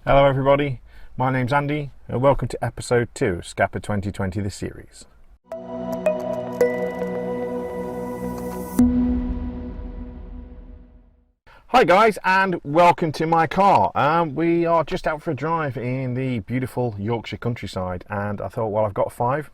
Hello everybody, my name's Andy and welcome to episode 2 of Scapa 2020 the series. Hi guys and welcome to my car. We are just out for a drive in the beautiful Yorkshire countryside and I thought, well, I've got 5.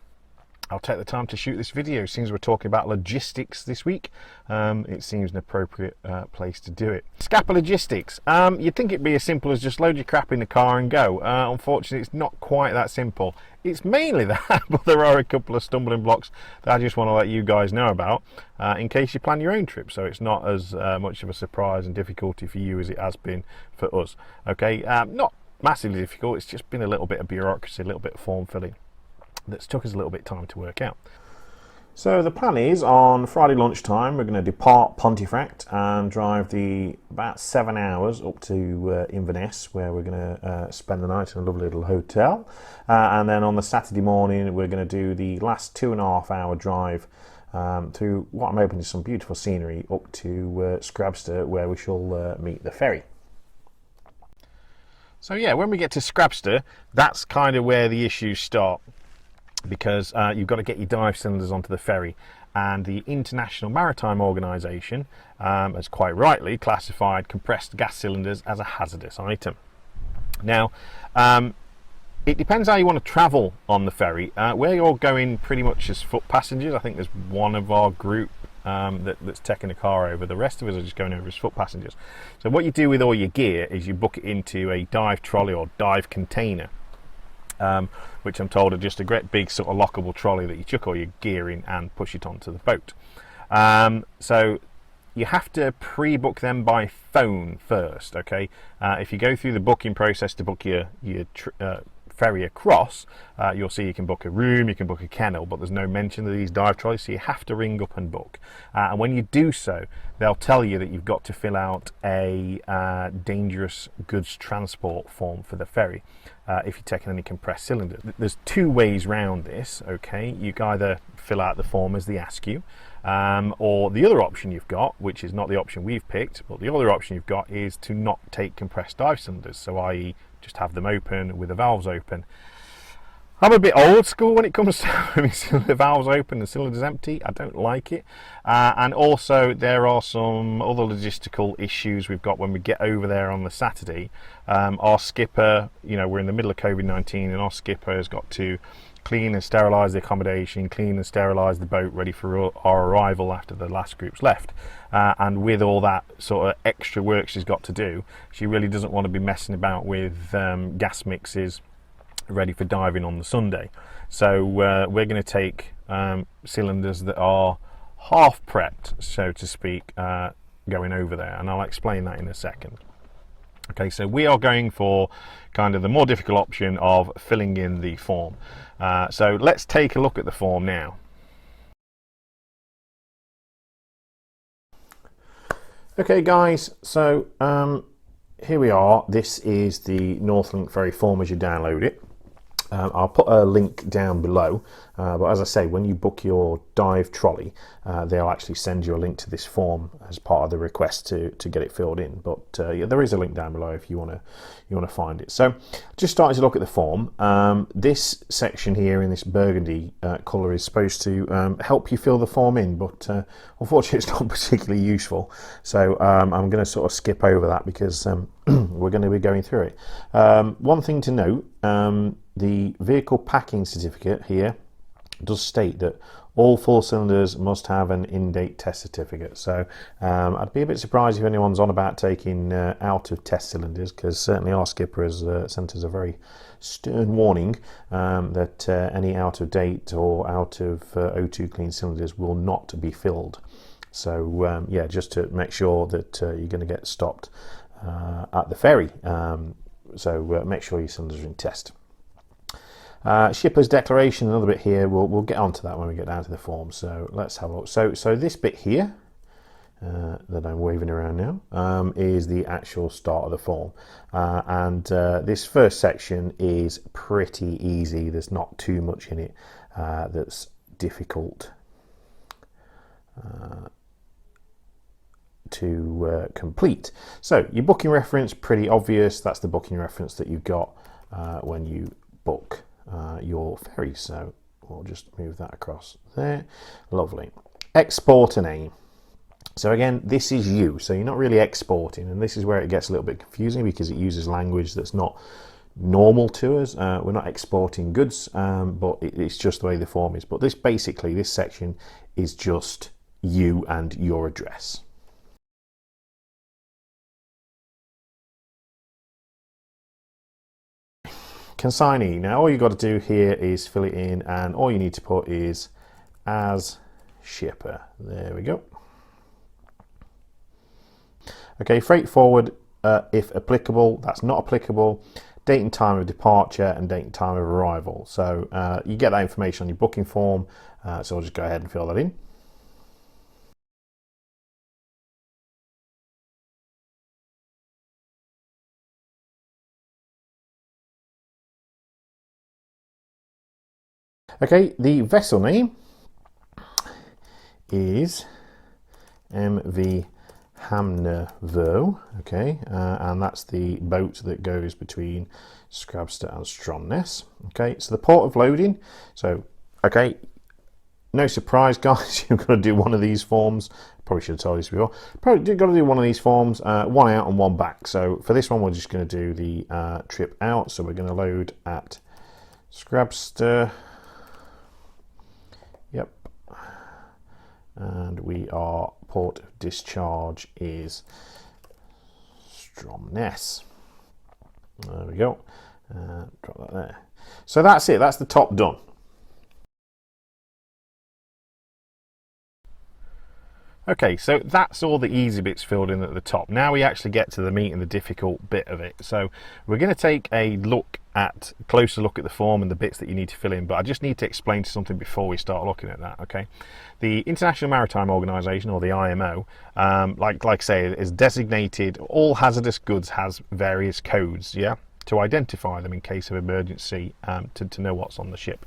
I'll take the time to shoot this video. Since we're talking about logistics this week, it seems an appropriate place to do it. Scapa logistics. You'd think it'd be as simple as just load your crap in the car and go. Unfortunately, it's not quite that simple. It's mainly that, but there are a couple of stumbling blocks that I just want to let you guys know about in case you plan your own trip, so it's not as much of a surprise and difficulty for you as it has been for us. Okay, not massively difficult. It's just been a little bit of bureaucracy, a little bit of form filling that's took us a little bit of time to work out. So the plan is on Friday lunchtime we're going to depart Pontefract and drive about 7 hours up to Inverness, where we're going to spend the night in a lovely little hotel, and then on the Saturday morning we're going to do the last 2.5 hour drive through what I'm hoping is some beautiful scenery up to Scrabster, where we shall meet the ferry. So yeah, when we get to Scrabster, that's kind of where the issues start, because you've got to get your dive cylinders onto the ferry, and the International Maritime Organization has quite rightly classified compressed gas cylinders as a hazardous item. Now it depends how you want to travel on the ferry. Where you're going pretty much as foot passengers, I think there's one of our group that's taking the car over. The rest of us are just going over as foot passengers. So what you do with all your gear is you book it into a dive trolley or dive container, which I'm told are just a great big sort of lockable trolley that you chuck all your gear in and push it onto the boat. So you have to pre-book them by phone first. Okay, if you go through the booking process to book your ferry across, you'll see you can book a room, you can book a kennel, but there's no mention of these dive trolleys, so you have to ring up and book. And when you do so, they'll tell you that you've got to fill out a dangerous goods transport form for the ferry if you're taking any compressed cylinders. There's 2 ways round this. Okay, you can either fill out the form as they ask you, or the other option you've got, which is not the option we've picked, but the other option you've got is to not take compressed dive cylinders, so i.e. just have them open with the valves open. I'm a bit old school when it comes to having the valves open and cylinders empty. I don't like it. And also there are some other logistical issues we've got when we get over there on the Saturday. Our skipper, we're in the middle of COVID-19, and our skipper has got to clean and sterilise the accommodation, clean and sterilise the boat ready for our arrival after the last group's left. And with all that sort of extra work she's got to do, she really doesn't want to be messing about with gas mixes ready for diving on the Sunday. So we're going to take cylinders that are half prepped, so to speak, going over there, and I'll explain that in a second. Okay, so we are going for kind of the more difficult option of filling in the form. So let's take a look at the form now. Okay guys, so here we are. This is the Northlink Ferry form as you download it. I'll put a link down below, but as I say, when you book your dive trolley, they'll actually send you a link to this form as part of the request to get it filled in. But yeah, there is a link down below if you want to find it. So just starting to look at the form. This section here in this burgundy colour is supposed to help you fill the form in, but unfortunately it's not particularly useful. So I'm going to sort of skip over that because we're going to be going through it. One thing to note, the vehicle packing certificate here does state that all 4 cylinders must have an in-date test certificate. So I'd be a bit surprised if anyone's on about taking out of test cylinders, because certainly our skipper has sent us a very stern warning that any out of date or out of O2 clean cylinders will not be filled. So yeah, just to make sure that you're going to get stopped at the ferry. So make sure your cylinders are in test. Shipper's declaration, another bit here, we'll get onto that when we get down to the form. So let's have a look. So this bit here that I'm waving around now is the actual start of the form, and this first section is pretty easy. There's not too much in it that's difficult complete. So your booking reference, pretty obvious. That's the booking reference that you've got when you book your ferry. So we'll just move that across there. Lovely. Exporter name. So again, this is you. So you're not really exporting, and this is where it gets a little bit confusing because it uses language that's not normal to us. We're not exporting goods, but it's just the way the form is. But this basically, this section is just you and your address. Consignee. Now all you've got to do here is fill it in, and all you need to put is as shipper. There we go. Okay, freight forward if applicable. That's not applicable. Date and time of departure and date and time of arrival. So you get that information on your booking form. So I'll just go ahead and fill that in. Okay, the vessel name is MV Hamnervo, okay, and that's the boat that goes between Scapa and Stromness. Okay, so the port of loading. So, okay, no surprise, guys, you've got to do one of these forms. Probably should have told you this before. Probably got to do one of these forms, one out and one back. So for this one, we're just going to do the trip out. So we're going to load at Scapa. Yep, and we are port of discharge is Stromness. There we go. Drop that there. So that's it. That's the top done. Okay, so that's all the easy bits filled in at the top. Now we actually get to the meat and the difficult bit of it. So we're going to take a closer look at the form and the bits that you need to fill in, but I just need to explain something before we start looking at that, okay? The International Maritime Organization, or the IMO, like I say, is designated, all hazardous goods has various codes, yeah, to identify them in case of emergency, to know what's on the ship.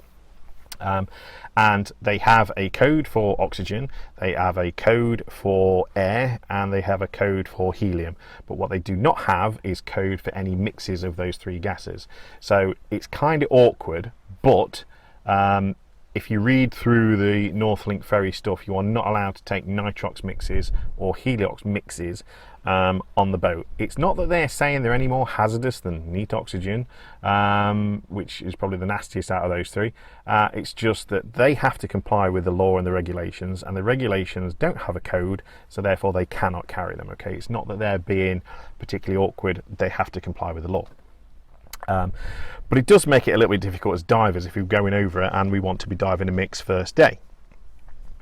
And they have a code for oxygen, they have a code for air, and they have a code for helium. But what they do not have is code for any mixes of those three gases. So it's kind of awkward, but if you read through the Northlink Ferry stuff, you are not allowed to take nitrox mixes or heliox mixes on the boat. It's not that they're saying they're any more hazardous than neat oxygen, which is probably the nastiest out of those three. It's just that they have to comply with the law and the regulations, and the regulations don't have a code, so therefore they cannot carry them. Okay, it's not that they're being particularly awkward, they have to comply with the law. But it does make it a little bit difficult as divers if you're going over it and we want to be diving a mix first day.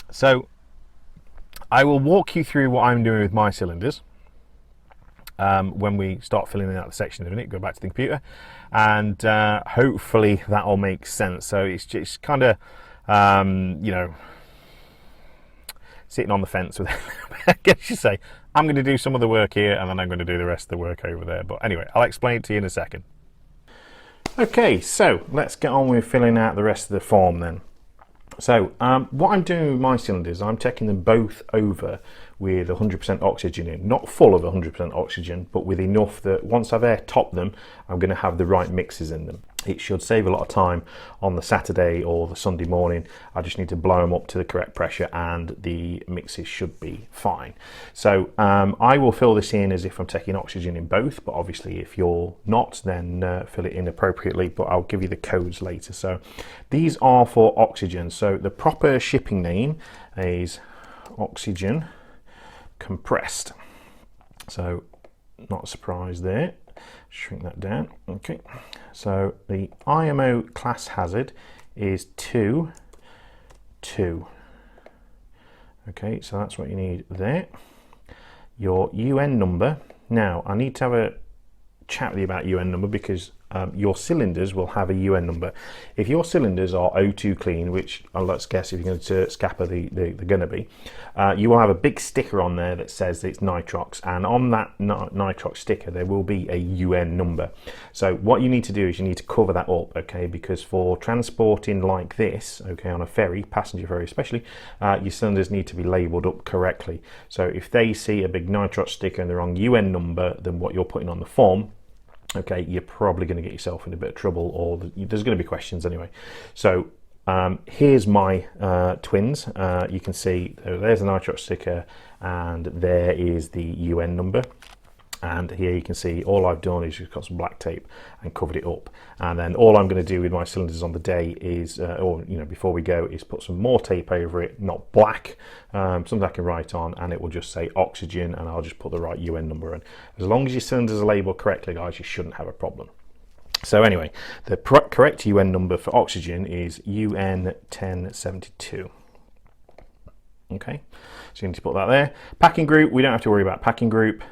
So I will walk you through what I'm doing with my cylinders when we start filling out the section in a minute. Go back to the computer, and hopefully that all makes sense. So it's just kind of you know, sitting on the fence with it. I guess you say I'm going to do some of the work here and then I'm going to do the rest of the work over there. But anyway, I'll explain it to you in a second. Okay, so let's get on with filling out the rest of the form then. So what I'm doing with my cylinders, I'm taking them both over with 100% oxygen in. Not full of 100% oxygen, but with enough that once I've air topped them, I'm going to have the right mixes in them. It should save a lot of time on the Saturday or the Sunday morning. I just need to blow them up to the correct pressure and the mixes should be fine. So I will fill this in as if I'm taking oxygen in both, but obviously if you're not, then fill it in appropriately, but I'll give you the codes later. So these are for oxygen. So the proper shipping name is oxygen compressed. So not a surprise there. Shrink that down. Okay, so the IMO class hazard is 2. Okay, so that's what you need there. Your UN number. Now I need to have a chat with you about UN number because your cylinders will have a UN number. If your cylinders are O2 clean, which let's guess if you're going to Scapa they're going to be, you will have a big sticker on there that says it's nitrox, and on that nitrox sticker there will be a UN number. So what you need to do is you need to cover that up, okay, because for transporting like this, okay, on a ferry, passenger ferry especially, your cylinders need to be labelled up correctly. So if they see a big nitrox sticker and the wrong UN number than what you're putting on the form, okay, you're probably going to get yourself in a bit of trouble, or there's going to be questions anyway. So here's my twins. You can see there's a nitrox sticker and there is the UN number. And here you can see all I've done is just got some black tape and covered it up. And then all I'm going to do with my cylinders on the day is, or before we go, is put some more tape over it, not black, something I can write on, and it will just say oxygen, and I'll just put the right UN number in. As long as your cylinders are labelled correctly, guys, you shouldn't have a problem. So anyway, the correct UN number for oxygen is UN 1072. Okay, so you need to put that there. Packing group, we don't have to worry about packing group.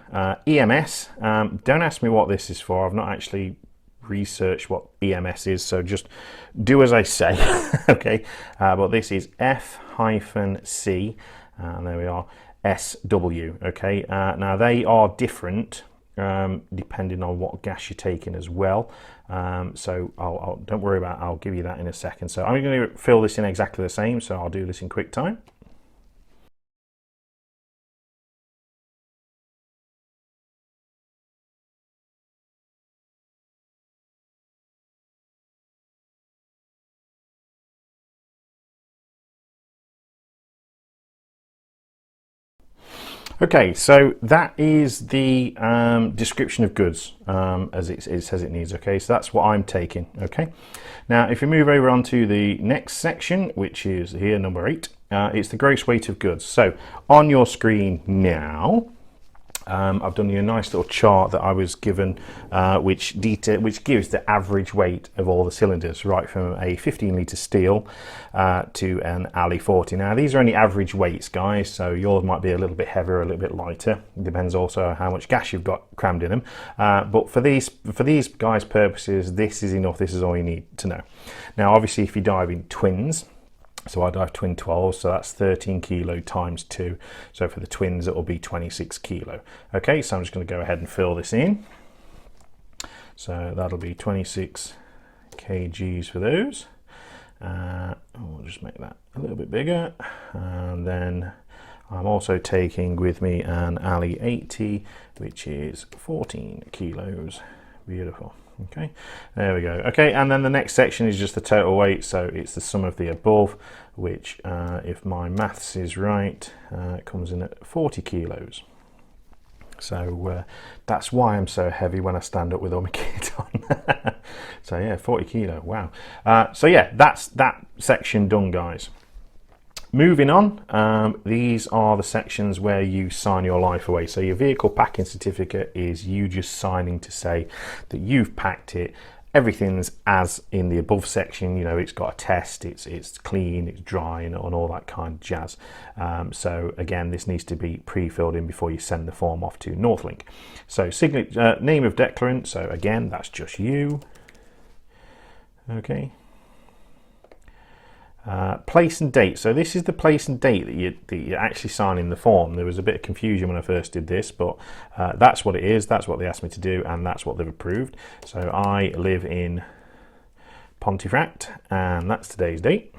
EMS, don't ask me what this is for. I've not actually researched what EMS is, so just do as I say. Okay, but this is F-C, and there we are, SW. Okay, now they are different depending on what gas you're taking as well. So don't worry about, I'll give you that in a second. So I'm going to fill this in exactly the same, so I'll do this in quick time. Okay, so that is the description of goods as it says it needs. Okay, so that's what I'm taking. Okay, now if we move over onto the next section, which is here, number 8, it's the gross weight of goods. So on your screen now, I've done you a nice little chart that I was given, which gives the average weight of all the cylinders, right from a 15-litre steel to an Ali 40. Now these are only average weights, guys, so yours might be a little bit heavier, a little bit lighter. It depends also how much gas you've got crammed in them. But for these guys' purposes, this is enough. This is all you need to know. Now, obviously, if you dive in twins, so I dive twin 12, so that's 13 kilo times 2. So for the twins, it will be 26 kilo. Okay, so I'm just going to go ahead and fill this in. So that'll be 26 kgs for those. We'll just make that a little bit bigger. And then I'm also taking with me an Ali 80, which is 14 kilos. Beautiful. Okay, there we go. Okay, and then the next section is just the total weight, so it's the sum of the above, which if my maths is right, comes in at 40 kilos. So that's why I'm so heavy when I stand up with all my kit on. So yeah, 40 kilo, wow. So yeah, that's that section done, guys. Moving on, these are the sections where you sign your life away. So your vehicle packing certificate is you just signing to say that you've packed it. Everything's as in the above section, it's got a test, it's clean, it's dry, and all that kind of jazz. So again, this needs to be pre-filled in before you send the form off to Northlink. So name of declarant, so again, that's just you. Okay. Place and date. So this is the place and date that you actually sign in the form. There was a bit of confusion when I first did this, but that's what it is. That's what they asked me to do, and that's what they've approved. So I live in Pontefract, and that's today's date.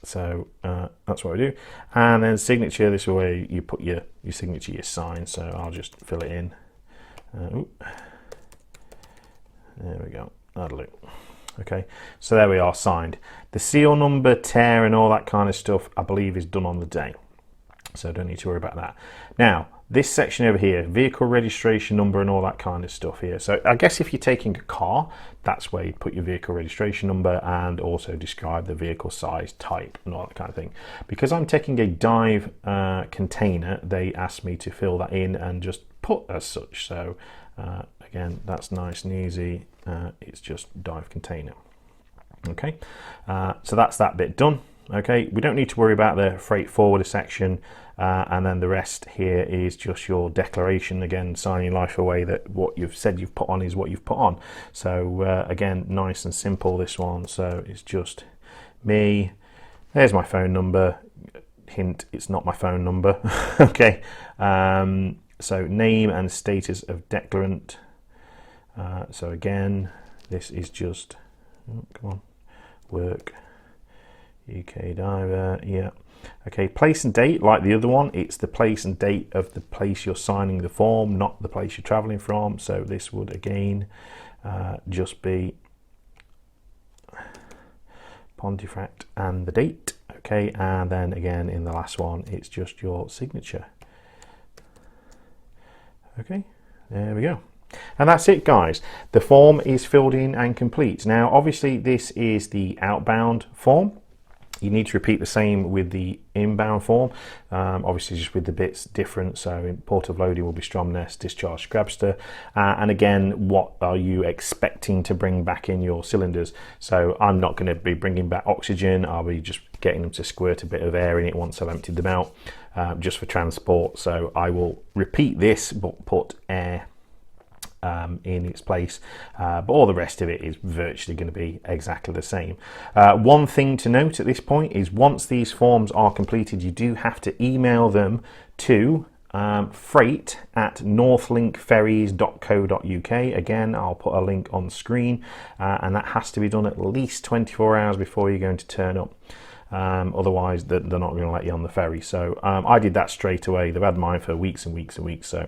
So that's what I do. And then signature, this is where you put your signature, your sign. So I'll just fill it in. There we go. That'll do. Okay, so there we are, signed. The seal number, tear, and all that kind of stuff, I believe, is done on the day. So don't need to worry about that. Now, this section over here, vehicle registration number and all that kind of stuff here. So I guess if you're taking a car, that's where you put your vehicle registration number and also describe the vehicle size, type, and all that kind of thing. Because I'm taking a dive container, they asked me to fill that in and just put as such. So again, that's nice and easy. It's just dive container. Okay, so that's that bit done. Okay, we don't need to worry about the freight forwarder section, and then the rest here is just your declaration, again signing life away that what you've said you've put on is what you've put on. So again, nice and simple this one. So it's just me, there's my phone number, hint, it's not my phone number. Okay, so name and status of declarant. So again, this is just, oh, come on, work, UKDiver, yeah. Okay, place and date, like the other one, it's the place and date of the place you're signing the form, not the place you're traveling from. So this would again just be Pontefract and the date. Okay, and then again in the last one, it's just your signature. Okay, there we go. And that's it, guys. The form is filled in and complete. Now, obviously, this is the outbound form. You need to repeat the same with the inbound form, obviously just with the bits different. So in port of loading will be Stromness, discharge Scrabster, and again, what are you expecting to bring back in your cylinders? So I'm not going to be bringing back oxygen. I'll be just getting them to squirt a bit of air in it once I've emptied them out, just for transport. So I will repeat this but put air in its place, but all the rest of it is virtually going to be exactly the same. One thing to note at this point is once these forms are completed, you do have to email them to freight@northlinkferries.co.uk. Again, I'll put a link on screen, and that has to be done at least 24 hours before you're going to turn up. Otherwise they're not going to let you on the ferry. So I did that straight away. They've had mine for weeks and weeks and weeks, so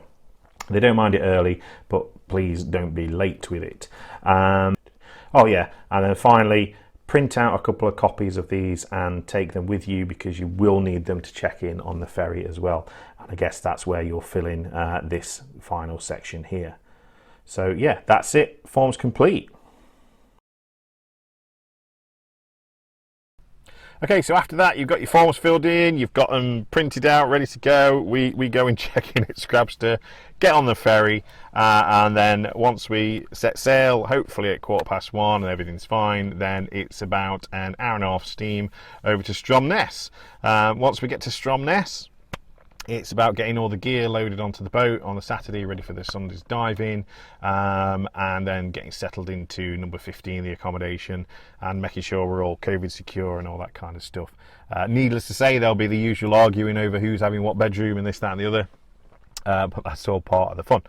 they don't mind it early, but please don't be late with it. Oh yeah, and then finally, print out a couple of copies of these and take them with you, because you will need them to check in on the ferry as well. And I guess that's where you'll fill in this final section here. So yeah, that's it. Form's complete. Okay, so after that, you've got your forms filled in, you've got them printed out, ready to go. We go and check in at Scrabster, get on the ferry, and then once we set sail, hopefully at 1:15 and everything's fine, then it's about an hour and a half steam over to Stromness. Once we get to Stromness, it's about getting all the gear loaded onto the boat on the Saturday, ready for the Sunday's dive-in, and then getting settled into number 15, the accommodation, and making sure we're all COVID secure and all that kind of stuff. Needless to say, there'll be the usual arguing over who's having what bedroom and this, that and the other, but that's all part of the fun.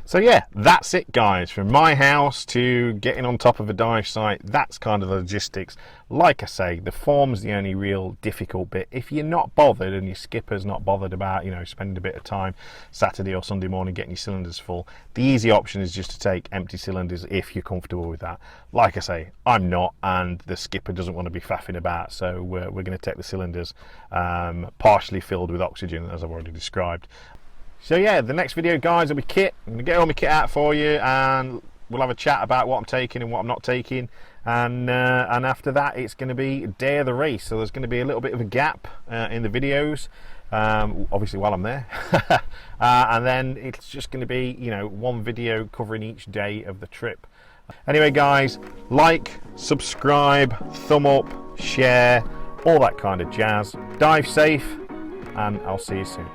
So yeah, that's it, guys. From my house to getting on top of a dive site, that's kind of the logistics. Like I say, the form's the only real difficult bit. If you're not bothered and your skipper's not bothered about, you know, spending a bit of time Saturday or Sunday morning getting your cylinders full, the easy option is just to take empty cylinders if you're comfortable with that. Like I say, I'm not, and the skipper doesn't want to be faffing about, so we're going to take the cylinders partially filled with oxygen, as I've already described. So yeah, the next video, guys, will be kit. I'm going to get all my kit out for you, and we'll have a chat about what I'm taking and what I'm not taking. And after that, it's going to be day of the race. So there's going to be a little bit of a gap in the videos, obviously while I'm there. And then it's just going to be, you know, one video covering each day of the trip. Anyway, guys, like, subscribe, thumb up, share, all that kind of jazz. Dive safe, and I'll see you soon.